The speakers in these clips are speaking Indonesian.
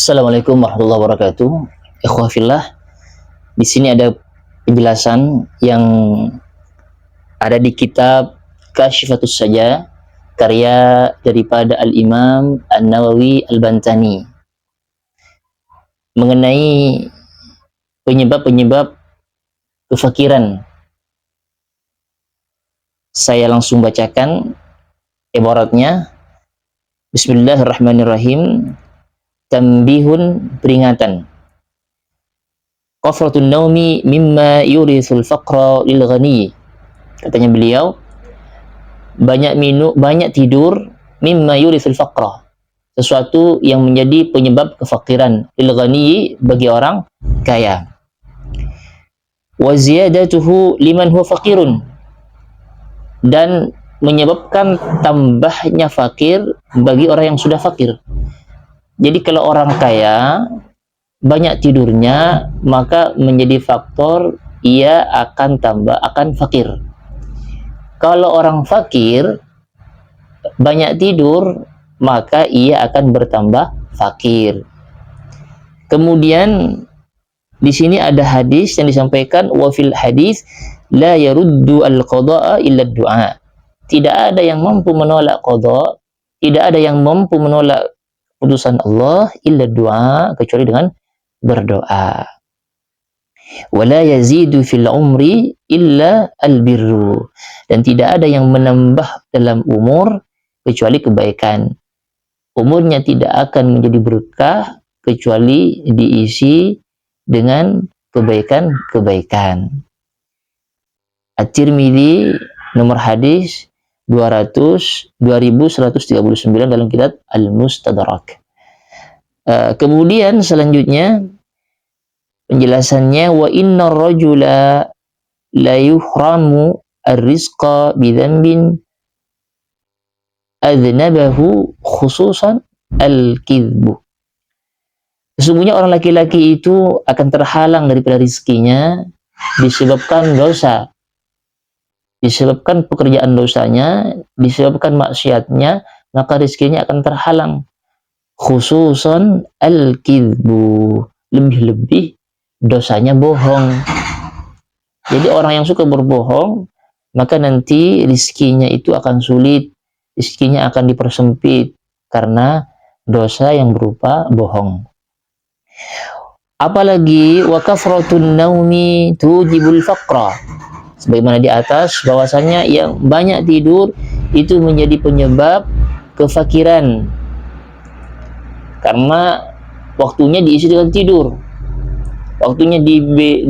Assalamualaikum warahmatullahi wabarakatuh. Ikhwafillah, di sini ada penjelasan yang ada di kitab Kasyifatus Saja, karya daripada Al-Imam An-Nawawi Al-Bantani, mengenai penyebab-penyebab kefakiran. Saya langsung bacakan ibaratnya. Bismillahirrahmanirrahim. Tambihun, peringatan. Qafratun naumi mimma yurithul faqra lil ghani. Katanya beliau, banyak tidur mimma yurithul faqra, sesuatu yang menjadi penyebab kefakiran, lil ghani, bagi orang kaya. Wa ziyadatuhu liman huwa faqirun, dan menyebabkan tambahnya fakir bagi orang yang sudah fakir. Jadi kalau orang kaya banyak tidurnya, maka menjadi faktor ia akan fakir. Kalau orang fakir banyak tidur, maka ia akan bertambah fakir. Kemudian di sini ada hadis yang disampaikan, wa fil hadis la yaruddu al-qada'a illa du'a. Tidak ada yang mampu menolak qada, tidak ada yang mampu menolak putusan Allah illa doa, kecuali dengan berdoa. Wala yazidu fil umri illa albirru, dan tidak ada yang menambah dalam umur kecuali kebaikan. Umurnya tidak akan menjadi berkah kecuali diisi dengan kebaikan-kebaikan. At-Tirmidzi nomor hadis 2139 dalam kitab Al-Mustadrak. Kemudian selanjutnya penjelasannya, wa innar rajula la yuhramu ar-rizqa bidzambin adznabahu khususan al-kidbu. Sesungguhnya orang laki-laki itu akan terhalang daripada rizkinya disebabkan dosa, disebabkan pekerjaan dosanya, disebabkan maksiatnya, maka rizkinya akan terhalang. Khususan al-kidbu, lebih-lebih dosanya bohong. Jadi orang yang suka berbohong, maka nanti rizkinya itu akan sulit, rizkinya akan dipersempit karena dosa yang berupa bohong. Apalagi wa kafratun naumi tujibul faqra, sebagaimana di atas bahwasanya yang banyak tidur itu menjadi penyebab kefakiran, karena waktunya diisi dengan tidur, waktunya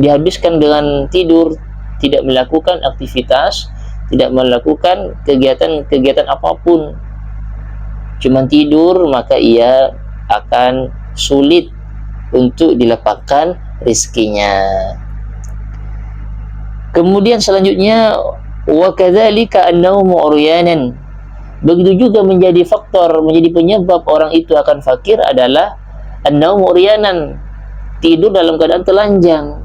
dihabiskan dengan tidur, tidak melakukan aktivitas, tidak melakukan kegiatan apapun, cuma tidur, maka ia akan sulit untuk dilapangkan rizkinya. Kemudian selanjutnya, wa kadzalika an-naumu uryanan, begitu juga menjadi faktor, menjadi penyebab orang itu akan fakir adalah an-naumu uryanan, tidur dalam keadaan telanjang.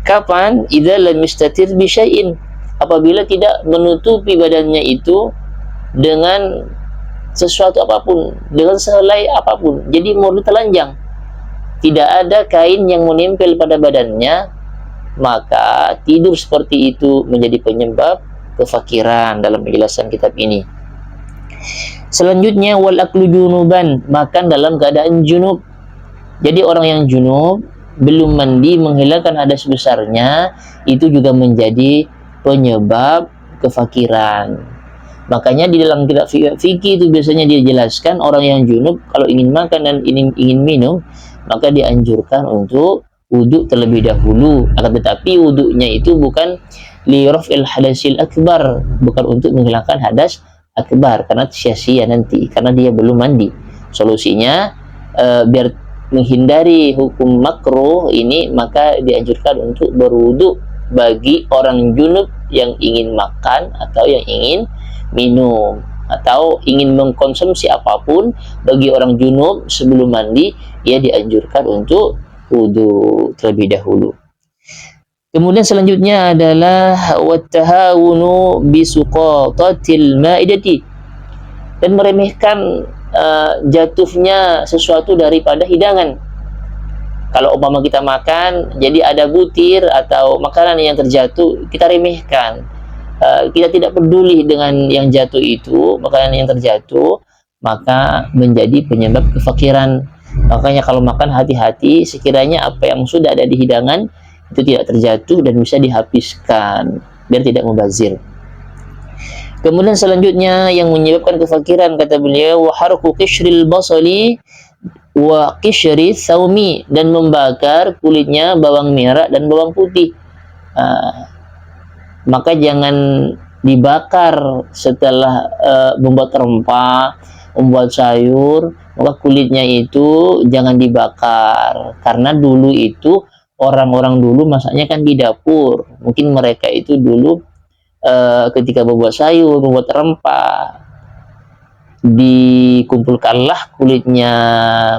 Kapan? Idza lam yastatir bi syai'in, apabila tidak menutupi badannya itu dengan sesuatu apapun, dengan sehelai apapun. Jadi murni telanjang, tidak ada kain yang menempel pada badannya, maka tidur seperti itu menjadi penyebab kefakiran dalam penjelasan kitab ini. Selanjutnya, wal aklu junuban, makan dalam keadaan junub. Jadi orang yang junub belum mandi menghilangkan hadas besarnya, itu juga menjadi penyebab kefakiran. Makanya di dalam kitab fikih itu biasanya dia jelaskan orang yang junub kalau ingin makan dan ingin minum, maka dianjurkan untuk wudhu terlebih dahulu. Akan tetapi wudhunya itu bukan li raf'il hadasil akbar, bukan untuk menghilangkan hadas akbar, karena sia-sia nanti, karena dia belum mandi. Solusinya biar menghindari hukum makruh ini, maka dianjurkan untuk berwudhu bagi orang junub yang ingin makan atau yang ingin minum atau ingin mengkonsumsi apapun. Bagi orang junub sebelum mandi, ia dianjurkan untuk wudhu terlebih dahulu. Kemudian selanjutnya adalah wattahawunu bisuqatatil maidati, dan meremehkan jatuhnya sesuatu daripada hidangan. Kalau umpama kita makan, jadi ada butir atau makanan yang terjatuh, kita remehkan. Kita tidak peduli dengan yang jatuh itu, makanan yang terjatuh, maka menjadi penyebab kefakiran. Makanya kalau makan hati-hati, sekiranya apa yang sudah ada di hidangan itu tidak terjatuh dan bisa dihabiskan, biar tidak mubazir. Kemudian selanjutnya yang menyebabkan kefakiran, kata beliau, wa harqu qishril basali wa qishri saumi, dan membakar kulitnya bawang merah dan bawang putih. Maka jangan dibakar setelah membuat rempah, membuat sayur, maka kulitnya itu jangan dibakar, karena dulu itu orang-orang dulu masaknya kan di dapur. Mungkin mereka itu dulu ketika membuat sayur, membuat rempah, dikumpulkanlah kulitnya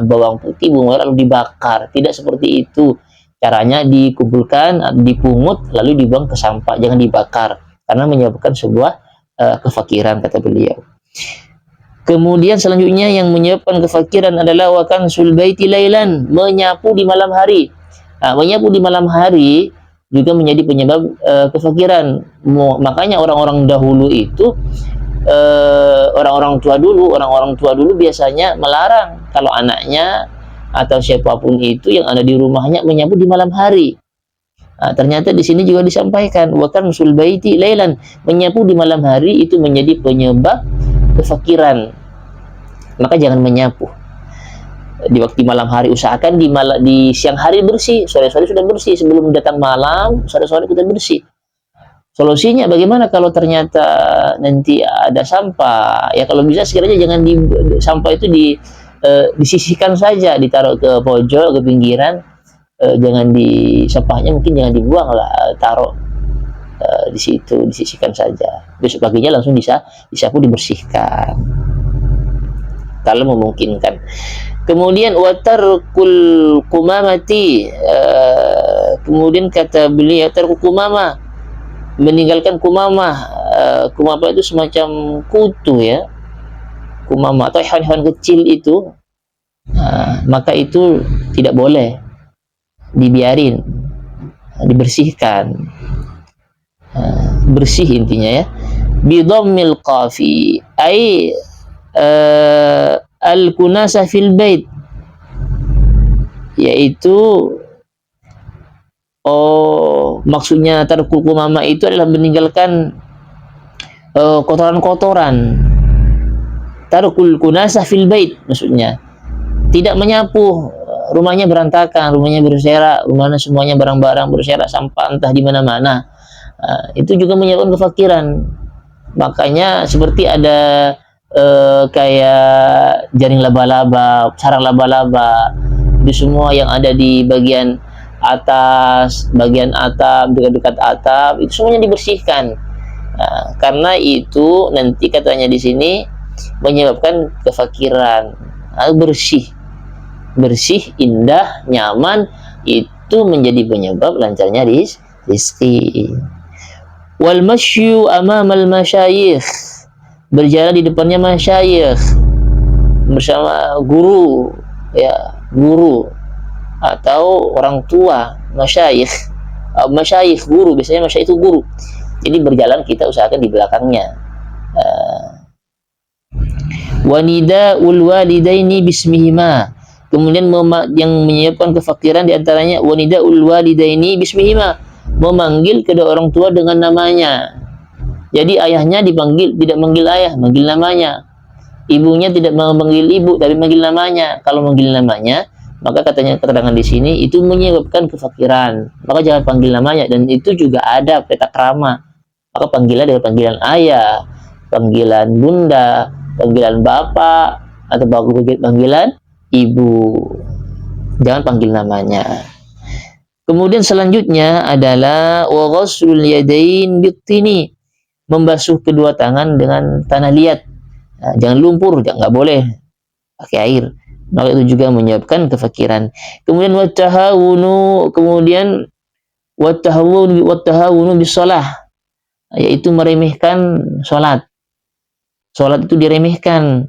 bawang putih, bawang merah, lalu dibakar. Tidak seperti itu caranya, dikumpulkan, dipungut, lalu dibuang ke sampah, jangan dibakar, karena menyebabkan sebuah kefakiran, kata beliau. Kemudian selanjutnya yang menyebabkan kefakiran adalah wakan sulbaiti lailan, menyapu di malam hari. Menyapu di malam hari juga menjadi penyebab kefakiran. Makanya orang-orang dahulu itu, orang-orang tua dulu biasanya melarang kalau anaknya atau siapapun itu yang ada di rumahnya menyapu di malam hari. Ternyata di sini juga disampaikan wakan sulbaiti lailan, menyapu di malam hari itu menjadi penyebab kefakiran. Maka jangan menyapu di waktu malam hari, usahakan di siang hari bersih, sore-sore sudah bersih, sebelum datang malam, sore-sore kita bersih. Solusinya bagaimana kalau ternyata nanti ada sampah? Ya kalau bisa sekiranya jangan sampah itu disisihkan saja, ditaruh ke pojok, ke pinggiran, jangan sampahnya mungkin jangan dibuang lah, taruh di situ, disisihkan saja. Besok paginya langsung disapu, dibersihkan kalau memungkinkan. Kemudian watarkul kumamati, kemudian kata beliau tarkul kumamah, meninggalkan kumamah. Kumamah itu semacam kutu ya, kumamah atau hewan-hewan kecil itu, maka itu tidak boleh dibiarin, dibersihkan. Bersih intinya ya, bidammil qafi ai al-kunasa fil bait, yaitu maksudnya tarkul kumama itu adalah meninggalkan kotoran-kotoran. Tarkul kunasa fil bait maksudnya tidak menyapu, rumahnya berantakan, rumahnya berserak, rumahnya semuanya barang-barang berserak, sampah entah di mana-mana. Itu juga menyebabkan kefakiran. Makanya seperti ada kayak jaring laba-laba, sarang laba-laba, itu semua yang ada di bagian atas, bagian atap, dekat-dekat atap, itu semuanya dibersihkan. Karena itu nanti katanya di sini menyebabkan kefakiran. Bersih, indah, nyaman, itu menjadi penyebab lancarnya rizki. Wal masyu amamal masyayikh, berjalan di depannya masyayikh bersama guru ya, guru atau orang tua, masyayikh guru, biasanya masyayikh itu guru, jadi berjalan kita usahakan di belakangnya. Wanidaul walidaini bismihima, kemudian yang menyebabkan kefakiran diantaranya wanidaul walidaini bismihima, memanggil kedua orang tua dengan namanya. Jadi ayahnya dipanggil, tidak manggil ayah, manggil namanya. Ibunya tidak memanggil ibu, tapi manggil namanya. Kalau manggil namanya, maka katanya keterangan di sini itu menyebabkan kefakiran. Maka jangan panggil namanya, dan itu juga ada tata krama. Maka panggilan dengan panggilan ayah, panggilan bunda, panggilan bapak, atau panggilan ibu. Jangan panggil namanya. Kemudian selanjutnya adalah wa ghaslul yadain bitini, membasuh kedua tangan dengan tanah liat. Jangan lumpur, nggak boleh pakai air, maka itu juga menyebabkan kefakiran. Kemudian watahawunu bisalah, yaitu meremehkan salat. Salat itu diremehkan.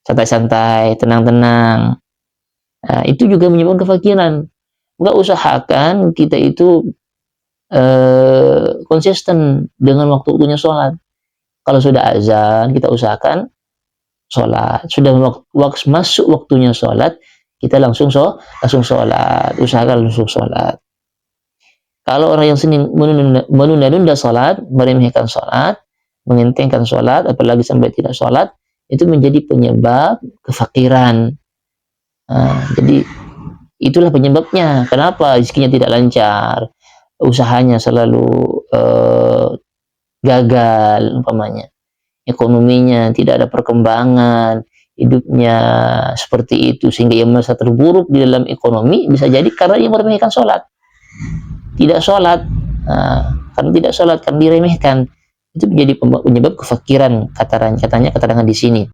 santai-santai, tenang-tenang. Nah, itu juga menyebabkan kefakiran. Maka usahakan kita itu konsisten dengan waktu-waktunya sholat. Kalau sudah azan, kita usahakan sholat. Sudah masuk waktunya sholat, kita langsung sholat. Usahakan langsung sholat. Kalau orang yang sering menunda-nunda sholat, meremehkan sholat, mengentengkan sholat, apalagi sampai tidak sholat, itu menjadi penyebab kefakiran. Jadi itulah penyebabnya. Kenapa rezekinya tidak lancar, usahanya selalu gagal, umpamanya ekonominya tidak ada perkembangan, hidupnya seperti itu, sehingga ia merasa terburuk di dalam ekonomi. Bisa jadi karena ia meremehkan sholat, tidak sholat. Karena tidak sholat, kan diremehkan, itu menjadi penyebab kefakiran, katanya keterangan di sini.